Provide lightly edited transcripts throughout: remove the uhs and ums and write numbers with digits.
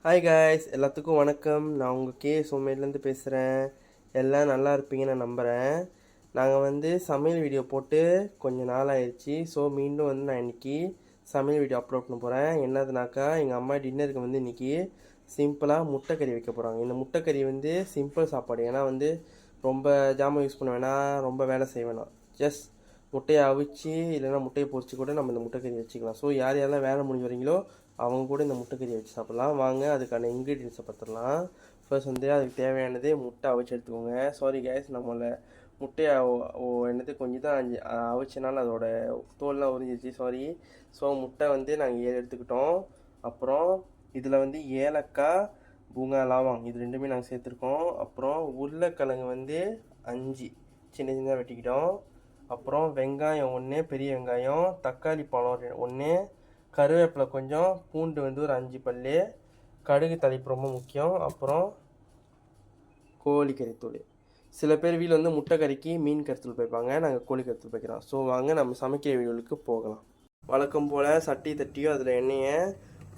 Hi guys, எல்லாத்துக்கும் வணக்கம். நான் உங்கள் சோமேட்லேருந்து பேசுகிறேன். எல்லாம் நல்லா இருப்பீங்கன்னு நான் நம்புகிறேன். நாங்கள் சமையல் வீடியோ போட்டு கொஞ்சம் நாள் ஆயிடுச்சு. ஸோ மீண்டும் நான் இன்றைக்கி சமையல் வீடியோ அப்லோட் பண்ண போகிறேன். என்னதுனாக்கா, எங்கள் அம்மா டின்னருக்கு இன்றைக்கி சிம்பிளாக முட்டைக்கறி வைக்க போகிறாங்க. இந்த முட்டைக்கறி சிம்பிள் சாப்பாடு. ஏன்னா ரொம்ப ஜாமான் யூஸ் பண்ண வேணாம், ரொம்ப வேலை செய்ய வேணாம். ஜஸ்ட் முட்டையை அவிச்சு இல்லைன்னா முட்டையை பொரிச்சு கூட நம்ம இந்த முட்டைக்கறி வச்சுக்கலாம். ஸோ யார் யாரெல்லாம் வேலை முடிஞ்சு வரீங்களோ அவங்க கூட இந்த முட்டைக்கறியை வச்சு சாப்பிட்லாம். வாங்க அதுக்கான இன்க்ரீடியன்ஸை பார்த்துடலாம். ஃபர்ஸ்ட் அதுக்கு தேவையானது முட்டை அவிச்சு எடுத்துக்கோங்க. சாரி கேஸ், நம்மள முட்டையை கொஞ்சம் தான் அவிச்சனால அதோட தோல்லாம் உறிஞ்சிச்சு, சாரி. ஸோ முட்டை நாங்கள் 7 எடுத்துக்கிட்டோம். அப்புறம் இதில் ஏலக்காய், பூங்கா, லாவாங் இது ரெண்டுமே நாங்கள் சேர்த்துருக்கோம். அப்புறம் உருளைக்கிழங்கு 5 சின்ன சின்னதாக வெட்டிக்கிட்டோம். அப்புறம் வெங்காயம் 1, பெரிய வெங்காயம், தக்காளி பழம் 1, கருவேப்பிலை கொஞ்சம், பூண்டு ஒரு 5 பல், கடுகு தலைப்பு ரொம்ப முக்கியம். அப்புறம் கோழிக்கறித்தூள். சில பேர் வீட்டில் முட்டை கறிக்கு மீன் கறித்தூள் வைப்பாங்க, நாங்கள் கோழிக்கறித்தூள் வைக்கிறோம். ஸோ வாங்க நம்ம சமைக்கிற வீடியோவுக்கு போகலாம். வழக்கம் போல் சட்டி தட்டியோ அதில் எண்ணெயை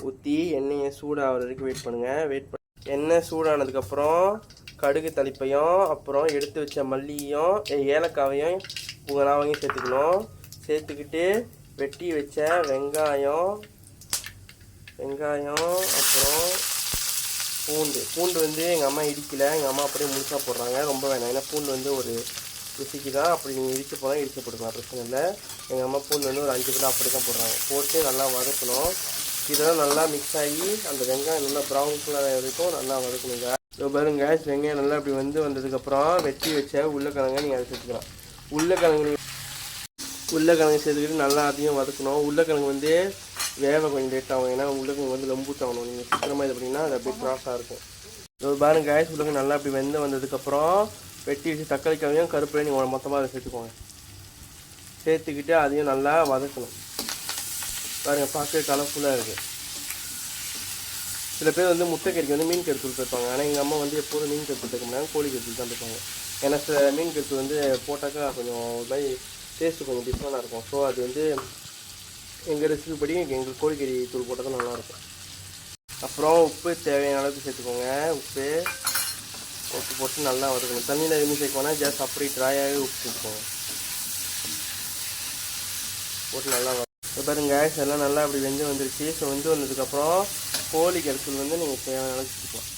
ஊற்றி எண்ணெயை சூடாகிற வரைக்கும் வெயிட் பண்ணுங்கள். எண்ணெய் சூடானதுக்கப்புறம் கடுகு தலைப்பையும் அப்புறம் எடுத்து வச்ச மல்லியும் ஏலக்காவையும் பூங்கனாவையும் சேர்த்துக்கணும். சேர்த்துக்கிட்டு வெட்டி வச்ச வெங்காயம் அப்புறம் பூண்டு எங்கள் அம்மா இடிக்கலை, எங்கள் அம்மா அப்படியே முழுசா போடுறாங்க. ரொம்ப வேணாம், ஏன்னா பூண்டு ஒரு ருசிக்கு தான். அப்படி நீங்கள் இடிக்க போனால் இடிக்க போட்டுக்கலாம், பிரச்சனை இல்லை. எங்கள் அம்மா பூண்டு ஒரு 5 கிலோ அப்படி தான் போடுறாங்க. போட்டு நல்லா வதக்கணும். இதெல்லாம் நல்லா மிக்ஸ் ஆகி அந்த வெங்காயம் நல்லா ப்ரௌன் கலர் வரைக்கும் நல்லா வதக்கணுங்க. ஸோ பாருங்க, வெங்காயம் நல்லா இப்படி வந்ததுக்கப்புறம் வெட்டி வச்ச உருளைக்கிழங்க நீங்கள் அதை சேர்த்துக்கலாம். உருளைக்கிழங்கு சேர்த்துக்கிட்டு நல்லா அதையும் வதக்கணும். உருளைக்கிழங்கு வேக கொஞ்சம் லேட் ஆகும், ஏன்னா உருளைக்கிழங்கு லம்பூட் ஆகணும். நீங்கள் சீக்கிரமாக இது பண்ணிங்கன்னா அது அப்படியே க்ராஸாக இருக்கும். ஸோ பாருங்க கேஸ், உருளைக்கிழங்கு நல்லா அப்படி வந்ததுக்கப்புறம் வெட்டி வச்சு தக்காளி கிழங்கையும் கருப்பிலையும் நீங்கள் மொத்தமாக அதை சேர்த்துக்கோங்க. சேர்த்துக்கிட்டு அதையும் நல்லா வதக்கணும். பாருங்கள், பார்க்க கலர்ஃபுல்லாக இருக்குது. சில பேர் முட்டைக்கறிக்கு மீன் கறித்தூள் வைப்பாங்க. ஆனால் எங்கள் அம்மா எப்போதும் மீன் கறித்தூள் வைக்க முடியாது, கோழி கறித்தூள் தான் வைப்பாங்க. ஏன்னா சில மீன் கறித்தூள் போட்டாக்கா கொஞ்சம் ஒரு மாதிரி டேஸ்ட்டு கொஞ்சம் டிஃப்ரெண்டாக இருக்கும். ஸோ அது எங்கள் ரெசிபி படி எங்கள் கோழிக்கறி தூள் போட்டால் தான் நல்லாயிருக்கும். அப்புறம் உப்பு தேவையான அளவுக்கு சேர்த்துக்கோங்க. உப்பு போட்டு நல்லா வதக்கணும். தண்ணியில் எதுவுமே சேர்க்கோன்னா ஜஸ்ட் அப்படி ட்ராயாகவே உப்பு சேர்த்துக்கோங்க. போட்டு நல்லா பாருங்க, எல்லாம் நல்லா அப்படி வந்துருச்சு. ஸோ வந்ததுக்கப்புறம் கோழிக்கறி தூள் நீங்கள் தேவையான அளவுக்கு சேர்த்துக்கலாம்.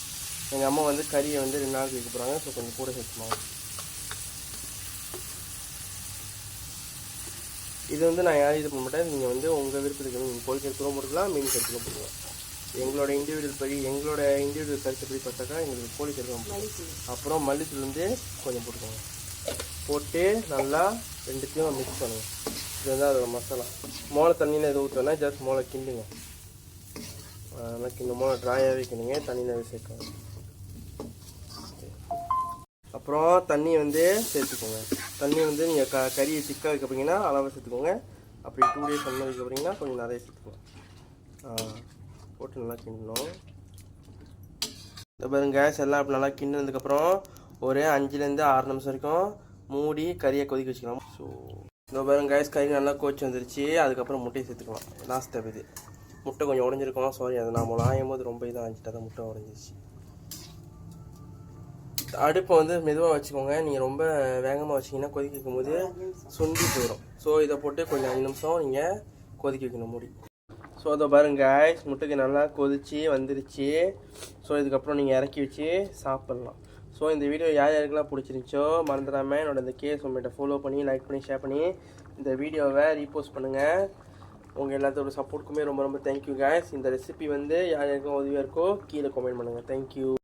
எங்கள் அம்மா கறியை 2 நாள் வைக்க போகிறாங்க. ஸோ கொஞ்சம் கூட சேர்த்துப்பாங்க. இது நான் யாரும் இது பண்ண மாட்டேன். நீங்கள் உங்கள் விருப்பத்துக்கு நீங்கள் கோழிக்கறி தூரம் போட்டுக்கலாம், மீன் கறித்தூளும் போட்டுக்கலாம். எங்களோட இண்டிவிஜுவல் கருத்துப்படி பார்த்தாக்கா எங்களுக்கு கோழிக்கறி தூரம் போட்டுக்கலாம். அப்புறம் மல்லித்தூள் கொஞ்சம் போட்டுக்கோங்க. போட்டு நல்லா ரெண்டுத்தையும் மிக்ஸ் பண்ணுங்கள். இது அதோட மசாலா. மோளை தண்ணியில் எது ஊற்றோன்னா ஜஸ்ட் மோளை கிண்டுங்க. நல்லா கிண்டு மோளை ட்ராயாகவே கிண்டுங்க, தண்ணியில் எது சேர்க்கணும். அப்புறம் தண்ணி சேர்த்துக்கோங்க. தண்ணி நீங்கள் கறியை திக்காக வைக்க போகிறீங்கன்னா அளவாக சேர்த்துக்கோங்க. அப்படி 2 days அந்த வைக்க போகிறீங்கன்னா கொஞ்சம் நிறைய சேர்த்துக்கோங்க. போட்டு நல்லா கிண்டணும். இந்த பாருங்க கேஸ் எல்லாம் அப்படி நல்லா கிண்டினதுக்கப்புறம் ஒரு 5 to 6 நிமிஷம் வரைக்கும் மூடி கறியை கொதிக்க வச்சுக்கலாம். ஸோ இந்த பாருங்க கேஸ், கறி நல்லா கோச்சு வந்துருச்சு. அதுக்கப்புறம் முட்டையை சேர்த்துக்கலாம். லாஸ்ட் ஸ்டெப் இது. முட்டை கொஞ்சம் உடஞ்சிருக்கோம், சாரி. அது நான் ஆயும் போது ரொம்ப இதாக ஆஞ்சிட்டா தான் முட்டை உடஞ்சிருச்சு. அடுப்பை மெதுவாக வச்சுக்கோங்க. நீங்கள் ரொம்ப வேகமாக வச்சிங்கன்னா கொதிக்க வைக்கும் போது சுண்டி போயிடும். ஸோ இதை போட்டு கொஞ்சம் 5 நிமிஷம் நீங்கள் கொதிக்க வைக்கணும் மூடி. ஸோ அதை பாருங்க காய்ஸ், முட்டைக்கு நல்லா கொதிச்சு வந்துருச்சு. ஸோ இதுக்கப்புறம் நீங்கள் இறக்கி வச்சு சாப்பிட்லாம். ஸோ இந்த வீடியோ யார் யாருக்கெல்லாம் பிடிச்சிருந்துச்சோ மறந்துடாமல் என்னோட இந்த சோமேட்டை ஃபாலோ பண்ணி, லைக் பண்ணி, ஷேர் பண்ணி இந்த வீடியோவை ரீபோஸ்ட் பண்ணுங்கள். உங்கள் எல்லாத்தோட சப்போர்ட்டுக்குமே ரொம்ப ரொம்ப தேங்க்யூ காய்ஸ். இந்த ரெசிபி யார் யாருக்கும் உதவியாக இருக்கோ கீழே கமெண்ட் பண்ணுங்கள். தேங்க்யூ.